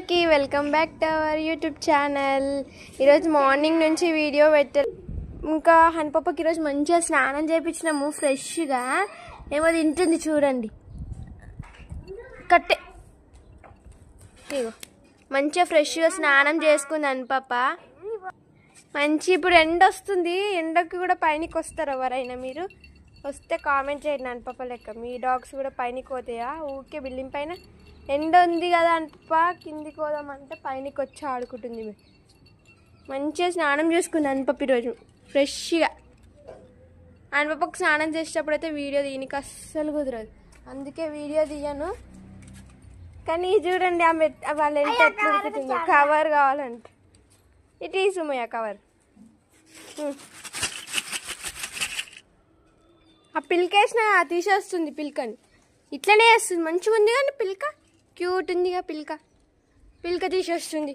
అందరికీ welcome back to our YouTube channel. ఈరోజు morning నుంచి వీడియో పెట్టారు. ఇంకా హన్పప్పకి ఈరోజు మంచిగా స్నానం చేయించినాము ఫ్రెష్గా. ఏమో తింటుంది చూడండి. కట్టే మంచిగా ఫ్రెష్గా స్నానం చేసుకుంది హన్పప్ప. మంచి ఇప్పుడు ఎండ వస్తుంది. ఎండకి కూడా పైనకి వస్తారు ఎవరైనా. మీరు వస్తే కామెంట్ చేయండి. హన్పప్ప లెక్క మీ డాగ్స్ కూడా పైనకి పోతాయా? ఊరికే బిల్డింగ్ పైన ఎండ ఉంది కదా హన్పప్ప కిందికి పోదామంటే పైనకి వచ్చి ఆడుకుంటుంది. మంచిగా స్నానం చేసుకుంది హన్పప్ప ఈరోజు ఫ్రెష్గా. హన్పప్పకు స్నానం చేసేటప్పుడు అయితే వీడియో తీయనికి అస్సలు కుదరదు, అందుకే వీడియో తీయను. కానీ చూడండి ఆమె వాళ్ళ ఎంత ఎట్లా ఉడుకుతుంది. కవర్ కావాలంట. ఇట్ ఈ సుమయ్య కవర్. ఆ పిల్కేసిన తీసేస్తుంది పిల్కని. ఇట్లనే వేస్తుంది. మంచిగా ఉంది కానీ పిల్క క్యూట్ ఉందిగా. పిల్క తీసేస్తుంది.